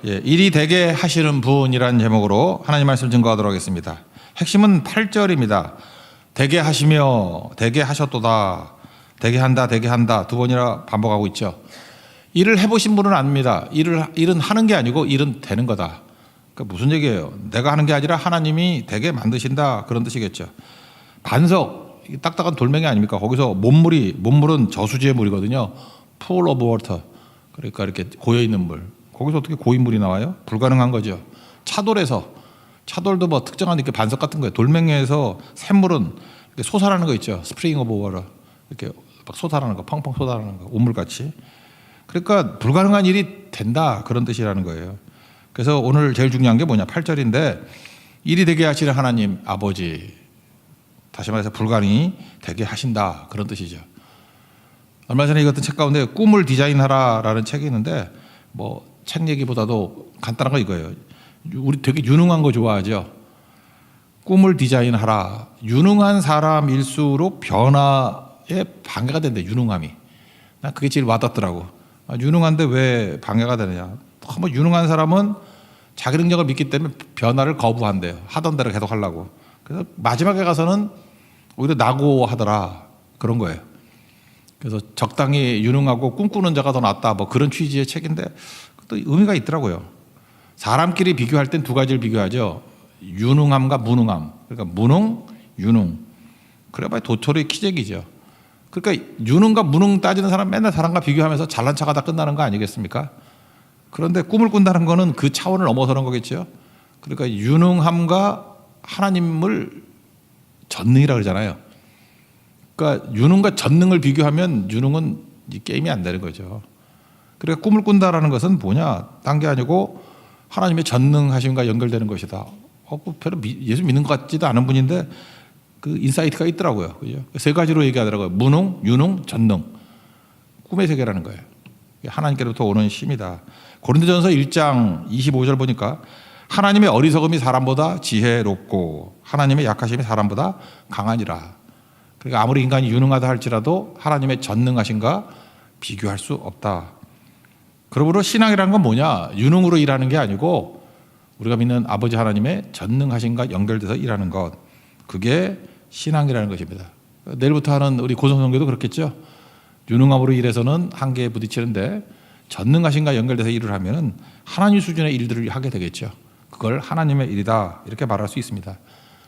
일이 되게 하시는 분이라는 제목으로 하나님 말씀 증거하도록 하겠습니다. 핵심은 8절입니다. 되게 하시며 되게 하셨도다. 되게 한다 되게 한다 두 번이나 반복하고 있죠. 일을 해보신 분은 압니다. 일은 하는 게 아니고 일은 되는 거다. 그러니까 무슨 얘기예요? 내가 하는 게 아니라 하나님이 되게 만드신다, 그런 뜻이겠죠. 반석, 딱딱한 돌멩이 아닙니까? 거기서 몸물은 저수지의 물이거든요. pool of water. 그러니까 이렇게 고여있는 물. 거기서 어떻게 고인물이 나와요? 불가능한 거죠. 차돌도 뭐 특정한 이렇게 반석 같은 거예요. 돌멩이에서 샘물은 이렇게 솟아나는 거 있죠. 스프링 오브 워터. 이렇게 막 솟아나는 거, 펑펑 솟아나는 거, 온물같이. 그러니까 불가능한 일이 된다, 그런 뜻이라는 거예요. 그래서 오늘 제일 중요한 게 뭐냐, 8절인데 일이 되게 하시는 하나님 아버지, 다시 말해서 불가능이 되게 하신다, 그런 뜻이죠. 얼마 전에 읽었던 책 가운데 꿈을 디자인하라라는 책이 있는데 뭐 책 얘기보다도 간단한 거 이거예요. 우리 되게 유능한 거 좋아하죠. 꿈을 디자인하라. 유능한 사람일수록 변화에 방해가 된대, 유능함이. 난 그게 제일 와닿더라고. 유능한데 왜 방해가 되느냐. 너무 유능한 사람은 자기 능력을 믿기 때문에 변화를 거부한대요. 하던 대로 계속 하려고. 그래서 마지막에 가서는 오히려 낙오하더라, 그런 거예요. 그래서 적당히 유능하고 꿈꾸는 자가 더 낫다, 뭐 그런 취지의 책인데 또 의미가 있더라고요. 사람끼리 비교할 땐 두 가지를 비교하죠. 유능함과 무능함. 그러니까 무능, 유능. 그래봐야 도토리 키재기죠. 그러니까 유능과 무능 따지는 사람 맨날 사람과 비교하면서 잘난 척하다 끝나는 거 아니겠습니까? 그런데 꿈을 꾼다는 거는 그 차원을 넘어서는 거겠죠. 그러니까 유능함과 하나님을 전능이라고 그러잖아요. 그러니까 유능과 전능을 비교하면 유능은 이 게임이 안 되는 거죠. 그러니까 꿈을 꾼다라는 것은 뭐냐, 딴 게 아니고 하나님의 전능하심과 연결되는 것이다. 별로 예수 믿는 것 같지도 않은 분인데 그 인사이트가 있더라고요. 그죠? 세 가지로 얘기하더라고요. 무능, 유능, 전능. 꿈의 세계라는 거예요. 하나님께로부터 오는 힘이다. 고린도전서 1장 25절 보니까 하나님의 어리석음이 사람보다 지혜롭고 하나님의 약하심이 사람보다 강하니라. 그러니까 아무리 인간이 유능하다 할지라도 하나님의 전능하심과 비교할 수 없다. 그러므로 신앙이라는 건 뭐냐? 유능으로 일하는 게 아니고 우리가 믿는 아버지 하나님의 전능하심과 연결돼서 일하는 것. 그게 신앙이라는 것입니다. 내일부터 하는 우리 고성성교도 그렇겠죠. 유능함으로 일해서는 한계에 부딪히는데 전능하심과 연결돼서 일을 하면 하나님 수준의 일들을 하게 되겠죠. 그걸 하나님의 일이다, 이렇게 말할 수 있습니다.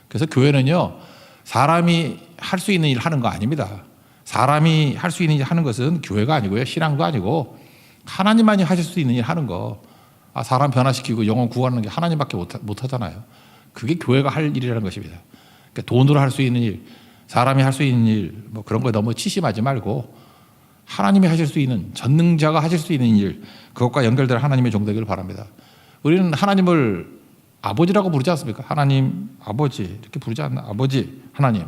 그래서 교회는요, 사람이 할 수 있는 일 하는 거 아닙니다. 사람이 할 수 있는 일 하는 것은 교회가 아니고요, 신앙도 아니고 하나님만이 하실 수 있는 일 하는 거. 사람 변화시키고 영혼 구하는 게 하나님밖에 못 하잖아요. 그게 교회가 할 일이라는 것입니다. 그러니까 돈으로 할 수 있는 일, 사람이 할 수 있는 일, 뭐 그런 거에 너무 치심하지 말고 하나님이 하실 수 있는, 전능자가 하실 수 있는 일, 그것과 연결될 하나님의 종되기를 바랍니다. 우리는 하나님을 아버지라고 부르지 않습니까? 하나님 아버지 이렇게 부르지 않나? 아버지 하나님.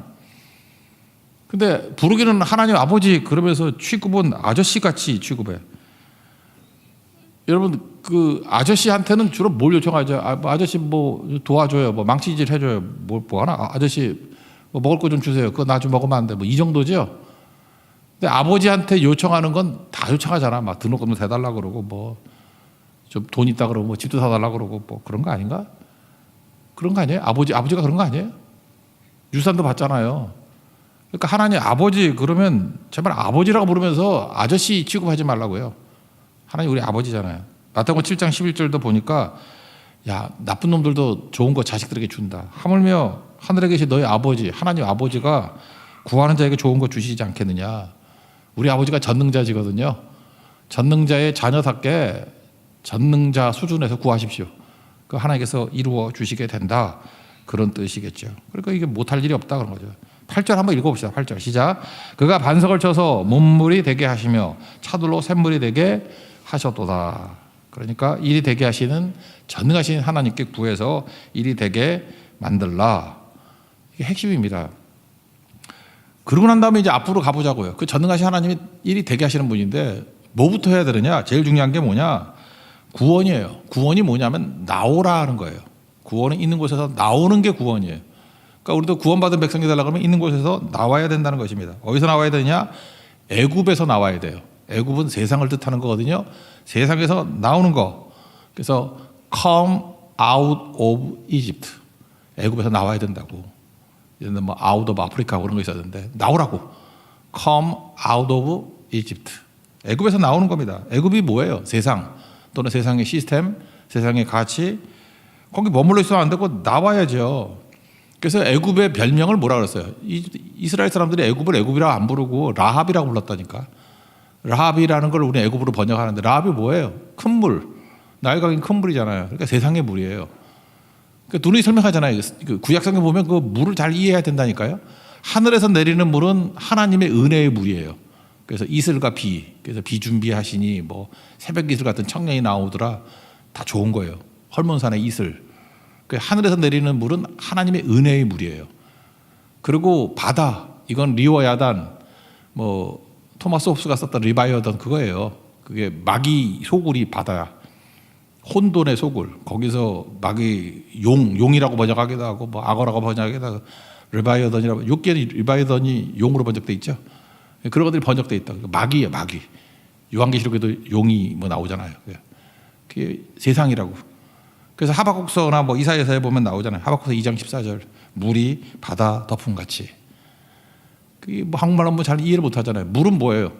근데 부르기는 하나님 아버지 그러면서 취급은 아저씨같이 취급해. 여러분, 그 아저씨한테는 주로 뭘 요청하죠? 아저씨 뭐 도와줘요, 뭐 망치질 해줘요, 뭐 하나? 아저씨 뭐 먹을 거 좀 주세요, 그거 나 좀 먹으면 안 돼, 뭐 이 정도죠. 근데 아버지한테 요청하는 건 다 요청하잖아. 막 등록금 대달라 그러고 뭐 좀 돈 있다 그러고 뭐 집도 사달라 그러고 뭐 그런 거 아닌가? 그런 거 아니에요? 아버지가 그런 거 아니에요? 유산도 받잖아요. 그러니까 하나님 아버지 그러면 제발 아버지라고 부르면서 아저씨 취급하지 말라고요. 하나님 우리 아버지잖아요. 마태복음 7장 11절도 보니까 야, 나쁜 놈들도 좋은 거 자식들에게 준다. 하물며 하늘에 계신 너희 아버지, 하나님 아버지가 구하는 자에게 좋은 거 주시지 않겠느냐. 우리 아버지가 전능자시거든요. 전능자의 자녀답게 전능자 수준에서 구하십시오. 그 하나님께서 이루어 주시게 된다, 그런 뜻이겠죠. 그러니까 이게 못할 일이 없다, 그런 거죠. 8절 한번 읽어봅시다. 8절 시작. 그가 반석을 쳐서 몸물이 되게 하시며 차돌로 샘물이 되게 하셨도다. 그러니까 일이 되게 하시는 전능하신 하나님께 구해서 일이 되게 만들라. 이게 핵심입니다. 그러고 난 다음에 이제 앞으로 가보자고요. 그 전능하신 하나님이 일이 되게 하시는 분인데 뭐부터 해야 되느냐? 제일 중요한 게 뭐냐? 구원이에요. 구원이 뭐냐면 나오라 하는 거예요. 구원은 있는 곳에서 나오는 게 구원이에요. 그러니까 우리도 구원받은 백성이 되려고 하면 있는 곳에서 나와야 된다는 것입니다. 어디서 나와야 되냐? 애굽에서 나와야 돼요. 애굽은 세상을 뜻하는 거거든요. 세상에서 나오는 거. 그래서 come out of Egypt. 애굽에서 나와야 된다고. 이제는 뭐 out of Africa 그런 거 있었는데 나오라고. come out of Egypt. 애굽에서 나오는 겁니다. 애굽이 뭐예요? 세상 또는 세상의 시스템, 세상의 가치. 거기 머물러 있으면 안 되고 나와야죠. 그래서 애굽의 별명을 뭐라 그랬어요? 이스라엘 사람들이 애굽을 애굽이라고 안 부르고 라합이라고 불렀다니까. 라합이라는 걸 우리 애굽으로 번역하는데 라합이 뭐예요? 큰 물. 나일강이 큰 물이잖아요. 그러니까 세상의 물이에요. 그러니까 눈이 설명하잖아요. 그 구약성경 보면 그 물을 잘 이해해야 된다니까요. 하늘에서 내리는 물은 하나님의 은혜의 물이에요. 그래서 이슬과 비, 그래서 비 준비하시니 뭐 새벽 이슬 같은 청량이 나오더라. 다 좋은 거예요. 헐몬산의 이슬. 하늘에서 내리는 물은 하나님의 은혜의 물이에요. 그리고 바다, 이건 리워야단, 뭐 토마스 홉스가 썼던 리바이어던 그거예요. 그게 마귀 소굴이 바다야. 혼돈의 소굴. 거기서 마귀 용이라고 번역하기도 하고 뭐 악어라고 번역하기도 하고 리바이어던이라고. 욥기에는 리바이어던이 용으로 번역돼 있죠. 그런 것들이 번역돼 있다. 마귀예요, 마귀. 요한계시록에도 용이 뭐 나오잖아요. 그게 세상이라고. 그래서 하박국서나 뭐 이사야서에 보면 나오잖아요. 하박국서 2장 14절. 물이 바다 덮음같이. 그게 뭐 한국말로 뭐 잘 이해를 못 하잖아요. 물은 뭐예요?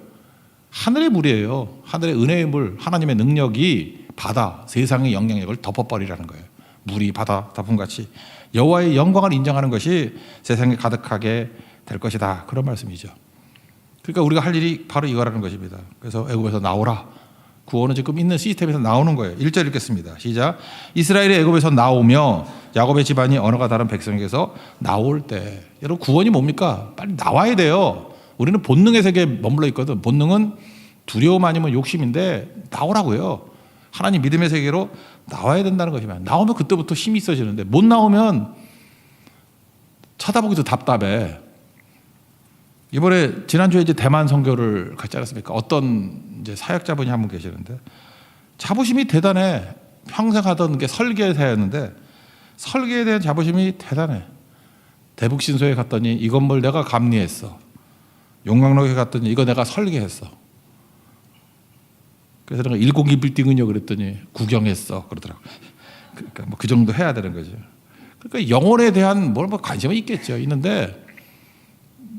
하늘의 물이에요. 하늘의 은혜의 물, 하나님의 능력이 바다, 세상의 영향력을 덮어버리라는 거예요. 물이 바다 덮음같이 여호와의 영광을 인정하는 것이 세상에 가득하게 될 것이다. 그런 말씀이죠. 그러니까 우리가 할 일이 바로 이거라는 것입니다. 그래서 애굽에서 나오라. 구원은 지금 있는 시스템에서 나오는 거예요. 1절 읽겠습니다. 시작. 이스라엘이 애굽에서 나오며 야곱의 집안이 언어가 다른 백성에게서 나올 때. 여러분 구원이 뭡니까? 빨리 나와야 돼요. 우리는 본능의 세계에 머물러 있거든. 본능은 두려움 아니면 욕심인데 나오라고요. 하나님 믿음의 세계로 나와야 된다는 것이면 나오면 그때부터 힘이 있어지는데 못 나오면 쳐다보기도 답답해. 이번에 지난주에 이제 대만 선교를 갔지 않았습니까? 어떤 이제 사역자분이 한 분 계시는데 자부심이 대단해. 평생 하던 게 설계사였는데 설계에 대한 자부심이 대단해. 대북신소에 갔더니 이 건물 내가 감리했어. 용광로에 갔더니 이거 내가 설계했어. 그래서 내가 102 빌딩은요 그랬더니 구경했어 그러더라고. 그러니까 뭐 그 정도 해야 되는 거죠. 그러니까 영혼에 대한 뭐 관심은 있겠죠. 있는데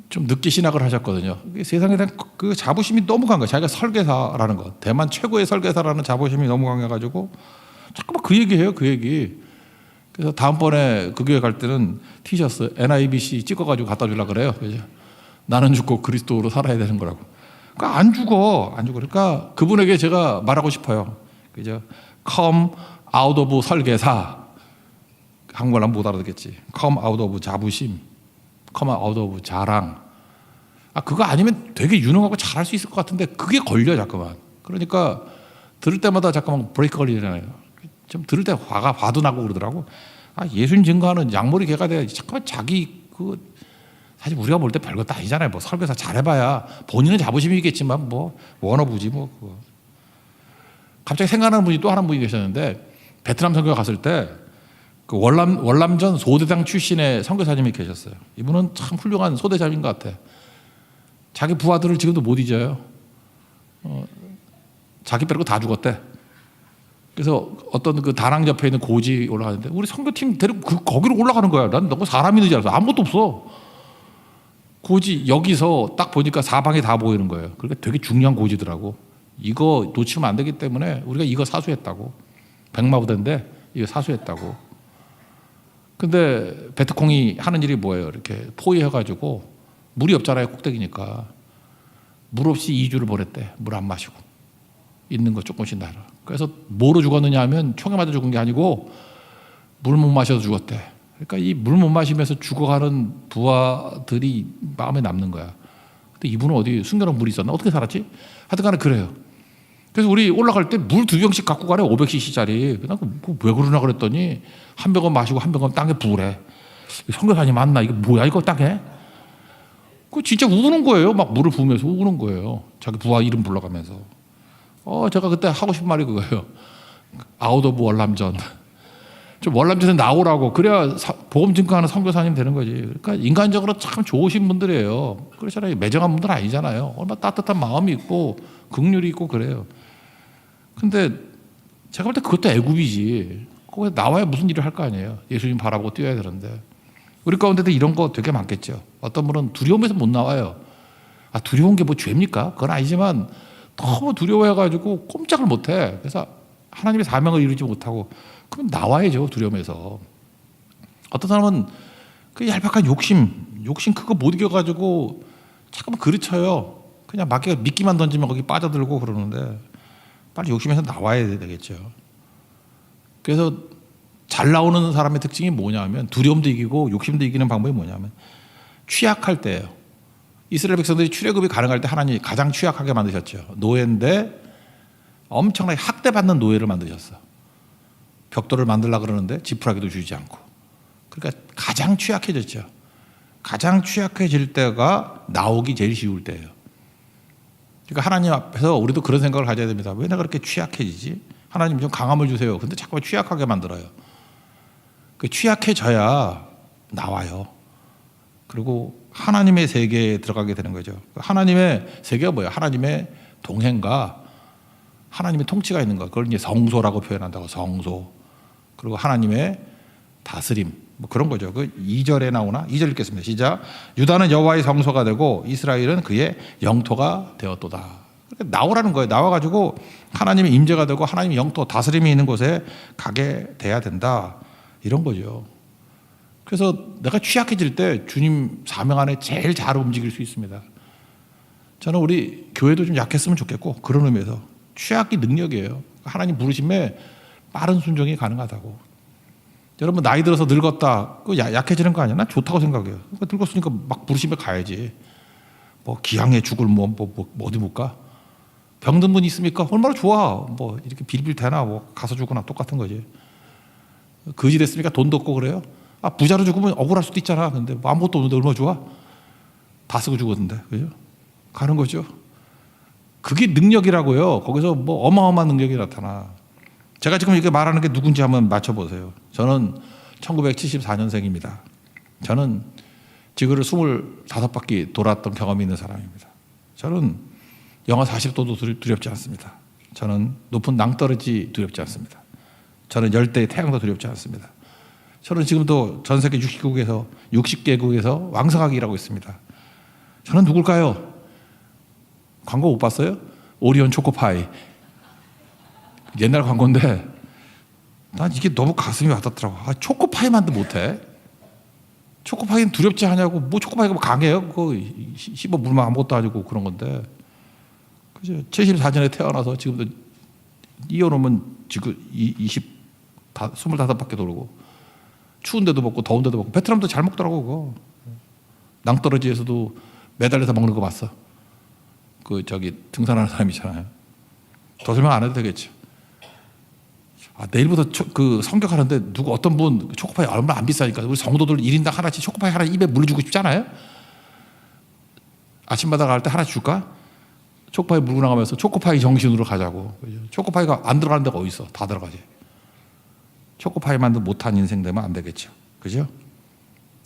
좀 늦게 신학을 하셨거든요. 세상에 대한 그 자부심이 너무 강해요. 자기가 설계사라는 거, 대만 최고의 설계사라는 자부심이 너무 강해가지고 자꾸만 그 얘기해요. 그 얘기. 그래서 다음번에 그 교회 갈 때는 티셔츠 NIBC 찍어가지고 갖다 주려고 그래요. 그죠? 나는 죽고 그리스도로 살아야 되는 거라고. 그러니까 안 죽어. 그러니까 그분에게 제가 말하고 싶어요. 그죠? Come out of 설계사. 한국말로 못 알아듣겠지. Come out of 자부심. Come out of 자랑. 그거 아니면 되게 유능하고 잘할 수 있을 것 같은데 그게 걸려 자꾸만. 그러니까 들을 때마다 자꾸만 브레이크 걸리잖아요. 좀 들을 때 화도 나고 그러더라고. 예수님 증거하는 양머리 개가 돼야지. 잠깐만 자기 사실 우리가 볼 때 별것도 아니잖아요. 뭐 설교사 잘해봐야 본인은 자부심이 있겠지만 뭐 워너부지 뭐 그거. 갑자기 생각나는 분이 또 한 분이 계셨는데 베트남 선교 갔을 때 그 월남전 소대장 출신의 선교사님이 계셨어요. 이분은 참 훌륭한 소대장인 것 같아. 자기 부하들을 지금도 못 잊어요. 자기 빼고 다 죽었대. 그래서 어떤 그 다낭 옆에 있는 고지 올라가는데 우리 선교팀 데리고 거기로 올라가는 거야. 난 너무 사람이 있는 줄 알았어. 아무것도 없어. 고지 여기서 딱 보니까 사방이 다 보이는 거예요. 그러니까 되게 중요한 고지더라고. 이거 놓치면 안 되기 때문에 우리가 이거 사수했다고. 백마부대인데 이거 사수했다고. 근데 베트콩이 하는 일이 뭐예요? 이렇게 포위해가지고 물이 없잖아요. 꼭대기니까. 물 없이 2주를 보냈대. 물 안 마시고. 있는 거 조금씩 나라. 그래서 뭐로 죽었느냐 하면 총에 맞아 죽은 게 아니고 물 못 마셔서 죽었대. 그러니까 이 물 못 마시면서 죽어가는 부하들이 마음에 남는 거야. 근데 이분은 어디 숨겨놓은 물이 있었나? 어떻게 살았지? 하여튼 간에 그래요. 그래서 우리 올라갈 때 물 2병씩 갖고 가래. 500cc짜리. 왜 그러나 그랬더니 한 병은 마시고 한 병은 땅에 부으래. 선교사님 맞나? 이거 뭐야 이거 땅에? 그 진짜 우는 거예요. 막 물을 부으면서 우는 거예요. 자기 부하 이름 불러가면서. 제가 그때 하고 싶은 말이 그거예요. 아웃 오브 월남전. 좀 월남전에 나오라고. 그래야 복음 증거하는 선교사님 되는 거지. 그러니까 인간적으로 참 좋으신 분들이에요. 그렇잖아요. 매정한 분들 아니잖아요. 얼마나 따뜻한 마음이 있고 긍휼이 있고 그래요. 근데 제가 볼 때 그것도 애굽이지. 거기서 나와야 무슨 일을 할 거 아니에요. 예수님 바라보고 뛰어야 되는데. 우리 가운데도 이런 거 되게 많겠죠. 어떤 분은 두려움에서 못 나와요. 두려운 게 뭐 죄입니까? 그건 아니지만 너무 두려워해가지고 꼼짝을 못해. 그래서 하나님의 사명을 이루지 못하고 그럼 나와야죠. 두려움에서. 어떤 사람은 그 얄팍한 욕심 그거 못 이겨가지고 잠깐만 그르쳐요. 그냥 마귀가 미끼만 던지면 거기 빠져들고 그러는데 빨리 욕심에서 나와야 되겠죠. 그래서 잘 나오는 사람의 특징이 뭐냐면 두려움도 이기고 욕심도 이기는 방법이 뭐냐면 취약할 때예요. 이스라엘 백성들이 출애굽이 가능할 때 하나님이 가장 취약하게 만드셨죠. 노예인데 엄청나게 학대받는 노예를 만드셨어. 벽돌을 만들려고 그러는데 지푸라기도 주지 않고. 그러니까 가장 취약해졌죠. 가장 취약해질 때가 나오기 제일 쉬울 때예요. 그러니까 하나님 앞에서 우리도 그런 생각을 가져야 됩니다. 왜 내가 그렇게 취약해지지? 하나님 좀 강함을 주세요. 근데 자꾸 취약하게 만들어요. 그 취약해져야 나와요. 그리고 하나님의 세계에 들어가게 되는 거죠. 하나님의 세계가 뭐예요? 하나님의 동행과 하나님의 통치가 있는 거. 그걸 이제 성소라고 표현한다고. 성소. 그리고 하나님의 다스림. 뭐 그런 거죠. 그 2절에 나오나? 2절 읽겠습니다. 시작. 유다는 여호와의 성소가 되고 이스라엘은 그의 영토가 되었도다. 나오라는 거예요. 나와가지고 하나님의 임재가 되고 하나님의 영토 다스림이 있는 곳에 가게 돼야 된다. 이런 거죠. 그래서 내가 취약해질 때 주님 사명 안에 제일 잘 움직일 수 있습니다. 저는 우리 교회도 좀 약했으면 좋겠고 그런 의미에서 취약이 능력이에요. 하나님 부르심에 빠른 순종이 가능하다고. 여러분 나이 들어서 늙었다. 그 약해지는 거 아니야? 난 좋다고 생각해요. 그러니까 늙었으니까 막 부르심에 가야지. 뭐 기왕에 죽을 뭐 어디 못 가? 병든 분 있습니까? 얼마나 좋아. 뭐 이렇게 빌빌 대나 뭐 가서 죽거나 똑같은 거지. 거지 됐습니까? 돈도 없고 그래요? 부자로 죽으면 억울할 수도 있잖아. 근데 뭐 아무것도 없는데 얼마나 좋아? 다 쓰고 죽었는데. 그죠? 가는 거죠. 그게 능력이라고요. 거기서 뭐 어마어마한 능력이 나타나. 제가 지금 이렇게 말하는 게 누군지 한번 맞춰보세요. 저는 1974년생입니다. 저는 지구를 25바퀴 돌았던 경험이 있는 사람입니다. 저는 영하 40도도 두렵지 않습니다. 저는 높은 낭떠러지 두렵지 않습니다. 저는 열대의 태양도 두렵지 않습니다. 저는 지금도 전 세계 60개국에서 왕성하게 일하고 있습니다. 저는 누굴까요? 광고 못 봤어요? 오리온 초코파이. 옛날 광고인데 난 이게 너무 가슴이 와닿더라고. 초코파이만도 못해? 초코파이는 두렵지 않냐고. 뭐 초코파이가 뭐 강해요? 그거 씹어 물면 아무것도 아니고 그런 건데. 그죠? 74년에 태어나서 지금도 이어놓으면 지금 25밖에 도르고 추운데도 먹고 더운데도 먹고 베트남도 잘 먹더라고 그거. 낭떠러지에서도 매달려서 먹는 거 봤어. 그 저기 등산하는 사람 있잖아요. 더 설명 안 해도 되겠죠. 내일부터 그 성격하는데 누구 어떤 분 초코파이 얼마나 안 비싸니까 우리 성도들 1인당 하나씩 초코파이 하나 입에 물려주고 싶잖아요. 아침마다 갈 때 하나씩 줄까? 초코파이 물고 나가면서 초코파이 정신으로 가자고. 초코파이가 안 들어가는 데가 어디 있어? 다 들어가지. 초코파이만도 못한 인생 되면 안 되겠죠. 그죠?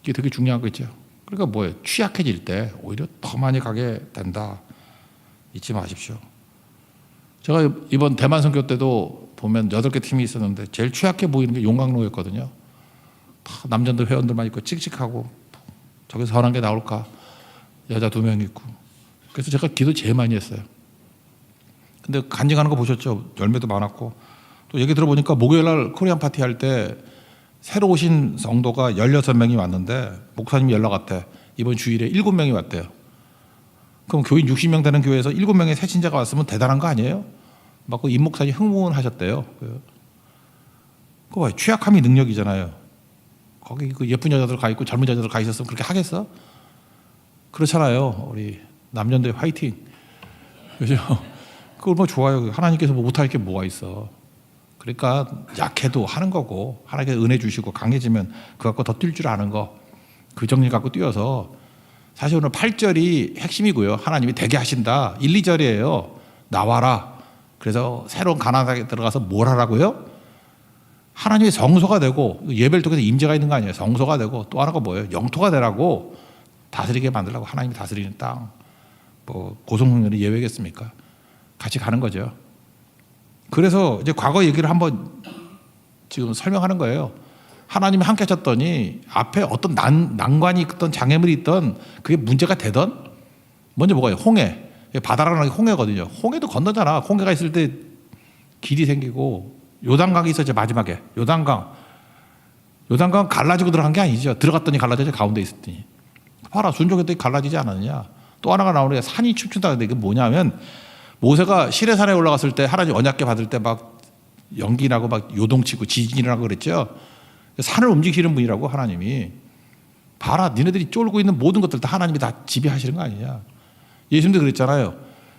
이게 되게 중요한 거죠. 그러니까 뭐예요? 취약해질 때 오히려 더 많이 가게 된다. 잊지 마십시오. 제가 이번 대만 선교 때도 보면 8개 팀이 있었는데 제일 취약해 보이는 게 용광로였거든요. 다 남자들 회원들만 있고 칙칙하고 저기서 선한 게 나올까? 여자 2명 있고. 그래서 제가 기도 제일 많이 했어요. 근데 간증하는 거 보셨죠? 열매도 많았고. 또 얘기 들어보니까 목요일날 코리안 파티 할 때 새로 오신 성도가 16명이 왔는데 목사님이 연락 왔대. 이번 주일에 7명이 왔대요. 그럼 교인 60명 되는 교회에서 7명의 새 신자가 왔으면 대단한 거 아니에요? 막 그 임 목사님 흥분하셨대요. 그거 봐요. 취약함이 능력이잖아요. 거기 그 예쁜 여자들 가 있고 젊은 여자들 가 있었으면 그렇게 하겠어? 그렇잖아요. 우리 남녀들 화이팅. 그죠? 그거 얼마나 좋아요. 하나님께서 뭐 못할 게 뭐가 있어. 그러니까 약해도 하는 거고 하나님께서 은혜 주시고 강해지면 그거 갖고 더 뛸 줄 아는 거. 그 정리 갖고 뛰어서 사실 오늘 8절이 핵심이고요. 하나님이 되게 하신다. 1, 2절이에요. 나와라. 그래서 새로운 가나안에 들어가서 뭘 하라고요? 하나님의 성소가 되고 예배를 통해서 임재가 있는 거 아니에요. 성소가 되고 또 하나가 뭐예요? 영토가 되라고 다스리게 만들라고. 하나님이 다스리는 땅. 뭐 고성훈련이 예외겠습니까? 같이 가는 거죠. 그래서 이제 과거 얘기를 한번 지금 설명하는 거예요. 하나님이 함께 하셨더니 앞에 어떤 난관이 있던 장애물이 있던 그게 문제가 되던 먼저 뭐가요? 홍해. 바다라는 게 홍해거든요. 홍해도 건너잖아. 홍해가 있을 때 길이 생기고 요단강이 있었죠. 마지막에 요단강 갈라지고 들어간 게 아니죠. 들어갔더니 갈라져서 가운데 있었더니 봐라 순종했더니 갈라지지 않았느냐. 또 하나가 나오는 게 산이 춤춘다. 근데 이게 뭐냐면 모세가 시내산에 올라갔을 때 하나님 언약궤 받을 때 막 연기 나고 막 요동치고 지진이 나고 그랬죠. 산을 움직이시는 분이라고 하나님이. 봐라 니네들이 쫄고 있는 모든 것들 다 하나님이 다 지배하시는 거 아니냐. 예수님도 그랬잖아요.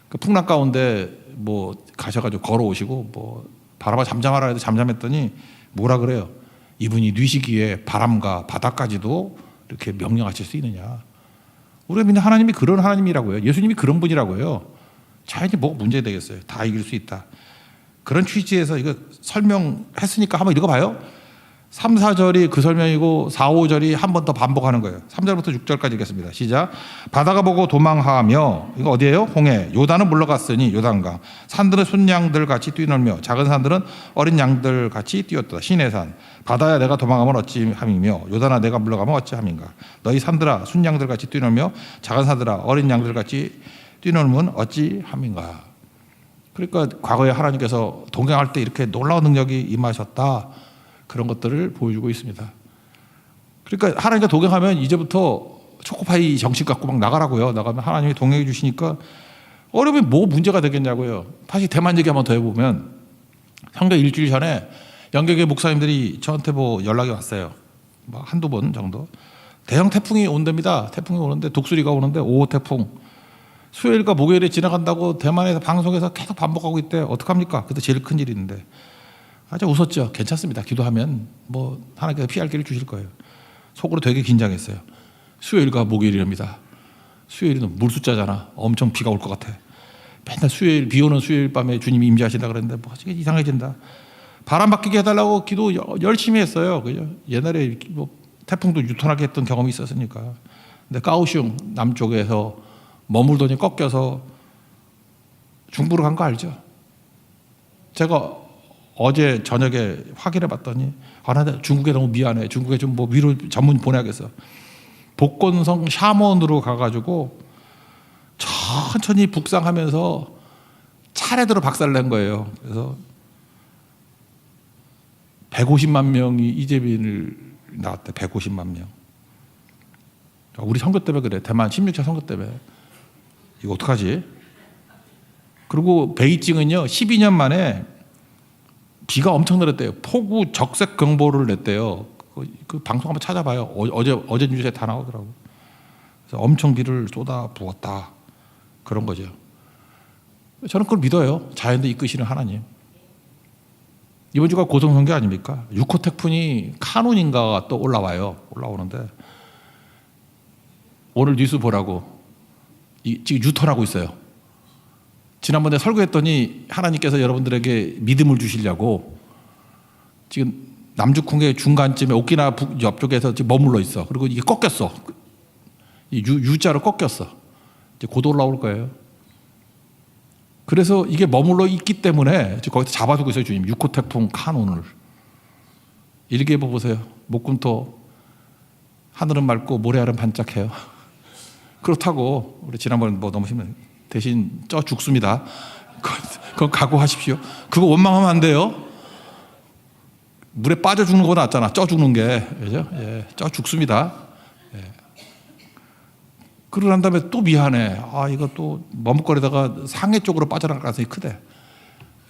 그 풍랑 가운데 뭐 가셔가지고 걸어오시고 뭐 바람아 잠잠하라 해도 잠잠했더니 뭐라 그래요. 이분이 뉘시기에 바람과 바다까지도 이렇게 명령하실 수 있느냐. 우리가 믿는 하나님이 그런 하나님이라고요. 예수님이 그런 분이라고요. 자연이 뭐가 문제 되겠어요. 다 이길 수 있다. 그런 취지에서 이거 설명했으니까 한번 읽어봐요. 3, 4절이 그 설명이고 4, 5절이 한 번 더 반복하는 거예요. 3절부터 6절까지 읽겠습니다. 시작. 바다가 보고 도망하며, 이거 어디예요? 홍해. 요단은 물러갔으니 요단강. 산들은 순양들 같이 뛰놀며 작은 산들은 어린 양들 같이 뛰었다. 시내산. 바다야 내가 도망가면 어찌함이며 요단아 내가 물러가면 어찌함인가. 너희 산들아 순양들 같이 뛰놀며 작은 산들아 어린 양들 같이 뛰놀면 어찌함인가. 그러니까 과거에 하나님께서 동행할 때 이렇게 놀라운 능력이 임하셨다. 그런 것들을 보여주고 있습니다. 그러니까 하나님과 동행하면 이제부터 초코파이 정식 갖고 막 나가라고요. 나가면 하나님이 동행해 주시니까 어려우면 뭐 문제가 되겠냐고요. 다시 대만 얘기 한번 더 해보면 상대 일주일 전에 영계계 목사님들이 저한테 뭐 연락이 왔어요. 뭐 한두 번 정도. 대형 태풍이 온답니다. 태풍이 오는데 독수리가 오는데 5호 태풍. 수요일과 목요일에 지나간다고 대만에서 방송에서 계속 반복하고 있대. 어떡합니까? 그때 제일 큰 일이 있는데. 아주 웃었죠. 괜찮습니다. 기도하면 뭐 하나님께서 피할 길을 주실 거예요. 속으로 되게 긴장했어요. 수요일과 목요일입니다. 수요일은 물숫자잖아. 엄청 비가 올 것 같아. 맨날 수요일 비 오는 수요일 밤에 주님이 임재하신다 그랬는데 뭐 이상해진다. 바람 바뀌게 해달라고 기도 열심히 했어요. 그죠? 옛날에 뭐 태풍도 유턴하게 했던 경험이 있었으니까. 근데 까오슝 남쪽에서 머물더니 꺾여서 중부로 간 거 알죠? 제가 어제 저녁에 확인해 봤더니 나 중국에 너무 미안해. 중국에 좀 뭐 위로 전문 보내야겠어. 복건성 샤먼으로 가가지고 천천히 북상하면서 차례대로 박살낸 거예요. 그래서 150만 명이 이재민을 나왔대. 150만 명. 우리 선거 때문에 그래. 대만 16차 선거 때문에. 이거 어떡하지? 그리고 베이징은요 12년 만에 비가 엄청 내렸대요. 폭우 적색 경보를 냈대요. 그 방송 한번 찾아봐요. 어제 뉴스에 다 나오더라고요. 그래서 엄청 비를 쏟아 부었다. 그런 거죠. 저는 그걸 믿어요. 자연도 이끄시는 하나님. 이번 주가 고성성교 아닙니까? 6호 태풍이 카눈인가가 또 올라오는데 오늘 뉴스 보라고 지금 유턴하고 있어요. 지난번에 설교했더니 하나님께서 여러분들에게 믿음을 주시려고 지금 남중국해 중간쯤에 오키나와 옆쪽에서 지금 머물러 있어. 그리고 이게 꺾였어. U자로 꺾였어. 이제 곧 올라올 거예요. 그래서 이게 머물러 있기 때문에 지금 거기서 잡아두고 있어요. 주님 6호 태풍 카눈을. 일기예보 보세요. 목금토 하늘은 맑고 모래알은 반짝해요. 그렇다고 우리 지난번에 뭐 너무 심해. 대신 쪄 죽습니다. 그건 각오하십시오. 그거 원망하면 안 돼요. 물에 빠져 죽는 거 낫잖아. 쪄 죽는 게. 그죠? 예, 쪄 죽습니다. 예. 그러고 난 다음에 또 미안해. 이거 또 머뭇거리다가 상해 쪽으로 빠져나갈 가능성이 크대.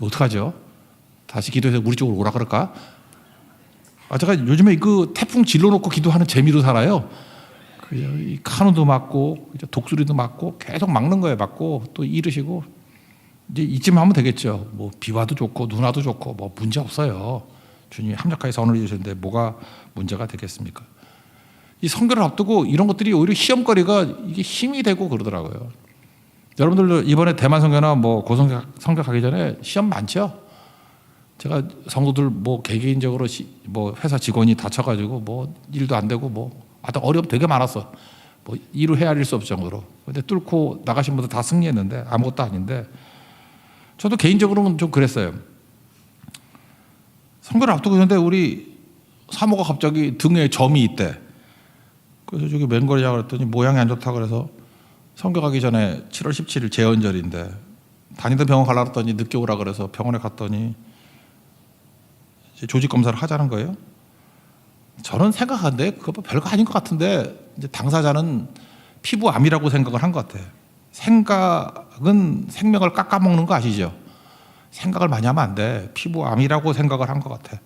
어떡하죠? 다시 기도해서 우리 쪽으로 오라 그럴까? 제가 요즘에 그 태풍 질러놓고 기도하는 재미로 살아요. 이 카누도 맞고 독수리도 맞고 계속 막는 거예요. 맞고 또 이르시고 이제 이쯤 하면 되겠죠. 뭐 비와도 좋고 눈 와도 좋고 뭐 문제 없어요. 주님이 합력하게 선을 주셨는데 뭐가 문제가 되겠습니까? 이 선교를 앞두고 이런 것들이 오히려 시험거리가 이게 힘이 되고 그러더라고요. 여러분들도 이번에 대만 선교나 뭐 고성교 가기 전에 시험 많죠. 제가 성도들 뭐 개개인적으로 뭐 회사 직원이 다쳐가지고 뭐 일도 안 되고 뭐 어려움 되게 많았어. 뭐 이루 헤아릴 수 없을 정도로. 근데 뚫고 나가신 분들 다 승리했는데 아무것도 아닌데 저도 개인적으로는 좀 그랬어요. 선거를 앞두고 있는데 우리 사모가 갑자기 등에 점이 있대. 그래서 저기 맹거리자 그랬더니 모양이 안 좋다 그래서 선거 가기 전에 7월 17일 재헌절인데 다니던 병원 가려고 했더니 늦게 오라 그래서 병원에 갔더니 이제 조직 검사를 하자는 거예요. 저는 생각하는데 그거 별거 아닌 것 같은데 이제 당사자는 피부암이라고 생각을 한 것 같아요. 생각은 생명을 깎아먹는 거 아시죠? 생각을 많이 하면 안 돼. 피부암이라고 생각을 한 것 같아.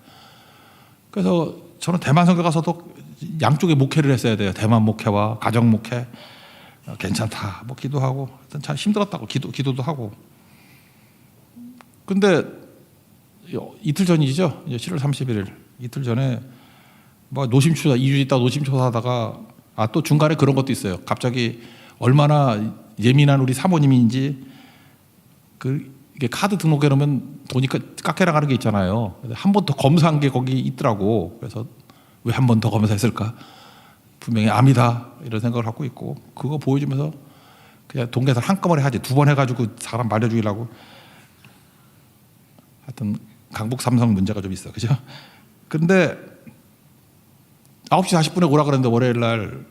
그래서 저는 대만 선교 가서도 양쪽에 목회를 했어야 돼요. 대만 목회와 가정 목회. 괜찮다. 뭐 기도하고 하여튼 참 힘들었다고 기도도 하고. 근데 이틀 전이죠. 이제 7월 31일 이틀 전에 뭐 노심초사 2주 있다 노심초사하다가 또 중간에 그런 것도 있어요. 갑자기 얼마나 예민한 우리 사모님인지 이게 카드 등록해 놓으면 돈이 깎여 나가는 게 있잖아요. 한 번 더 검사한 게 거기 있더라고. 그래서 왜 한 번 더 검사했을까? 분명히 암이다 이런 생각을 갖고 있고 그거 보여주면서 그냥 돈 계산 한꺼번에 하지 2번 해가지고 사람 말려 죽이려고. 하여튼 강북 삼성 문제가 좀 있어, 그죠? 근데 9시 40분에 오라 그랬는데 월요일 날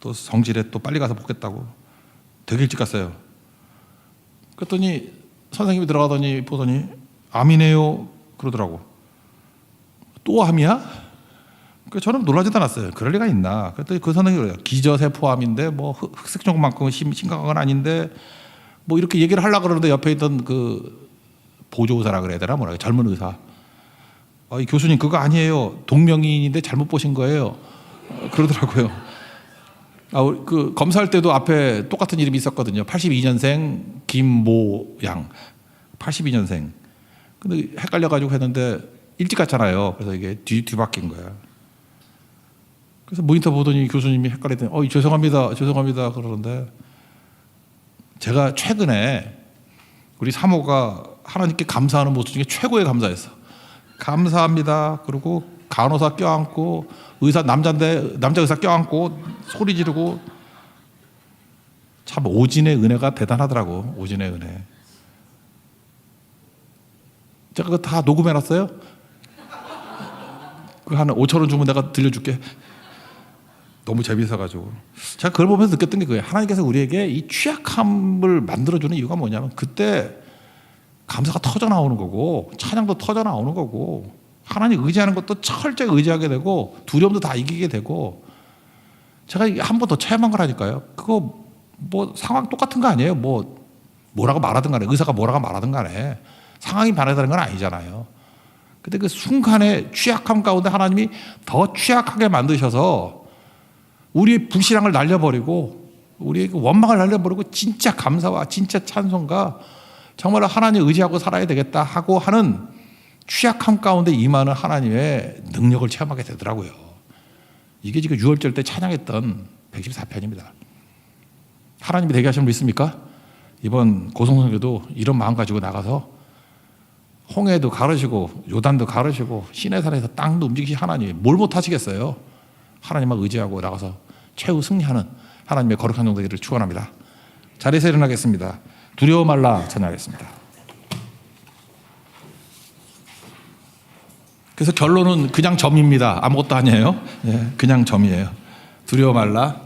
또 성질에 또 빨리 가서 보겠다고 되게 일찍 갔어요. 그랬더니 선생님이 들어가더니 보더니 암이네요 그러더라고. 또 암이야? 저는 놀라지도 않았어요. 그럴 리가 있나? 그랬더니 그 선생님이 그래요. 기저세포암인데 뭐 흑색종만큼은 심각한 건 아닌데 뭐 이렇게 얘기를 하려고 그러는데 옆에 있던 그 보조의사라 그래야 되나 뭐라 젊은 의사. 이 교수님 그거 아니에요. 동명이인인데 잘못 보신 거예요. 그러더라고요. 그 검사할 때도 앞에 똑같은 이름이 있었거든요. 82년생 김모양. 82년생. 근데 헷갈려가지고 했는데 일찍 갔잖아요. 그래서 이게 뒤바뀐 거야. 그래서 모니터 보더니 교수님이 헷갈리더니 죄송합니다. 그러는데 제가 최근에 우리 사모가 하나님께 감사하는 모습 중에 최고의 감사였어. 감사합니다. 그리고 간호사 껴안고 의사 남자 의사 껴안고 소리 지르고 참 오진의 은혜가 대단하더라고. 오진의 은혜. 제가 그거 다 녹음해놨어요. 그 한 5,000원 주면 내가 들려줄게. 너무 재미있어가지고 제가 그걸 보면서 느꼈던 게 그거예요. 하나님께서 우리에게 이 취약함을 만들어주는 이유가 뭐냐면 그때 감사가 터져 나오는 거고 찬양도 터져 나오는 거고 하나님 의지하는 것도 철저히 의지하게 되고 두려움도 다 이기게 되고 제가 한 번 더 체험한 거라니까요. 그거 뭐 상황 똑같은 거 아니에요. 뭐라고 말하든 간에 의사가 뭐라고 말하든 간에 상황이 변하다는 건 아니잖아요. 근데 그 순간의 취약함 가운데 하나님이 더 취약하게 만드셔서 우리의 불신앙을 날려버리고 우리의 원망을 날려버리고 진짜 감사와 진짜 찬송과 정말로 하나님 의지하고 살아야 되겠다 하고 하는 취약함 가운데 임하는 하나님의 능력을 체험하게 되더라고요. 이게 지금 6월절 때 찬양했던 114편입니다. 하나님이 되게 하시면 믿습니까? 이번 고성선교도 이런 마음 가지고 나가서 홍해도 가르시고 요단도 가르시고 시내산에서 땅도 움직이시 하나님이 뭘 못하시겠어요? 하나님만 의지하고 나가서 최후 승리하는 하나님의 거룩한 영광 되기를 축원합니다. 자리에서 일어나겠습니다. 두려워 말라 전하겠습니다. 그래서 결론은 그냥 점입니다. 아무것도 아니에요. 그냥 점이에요. 두려워 말라.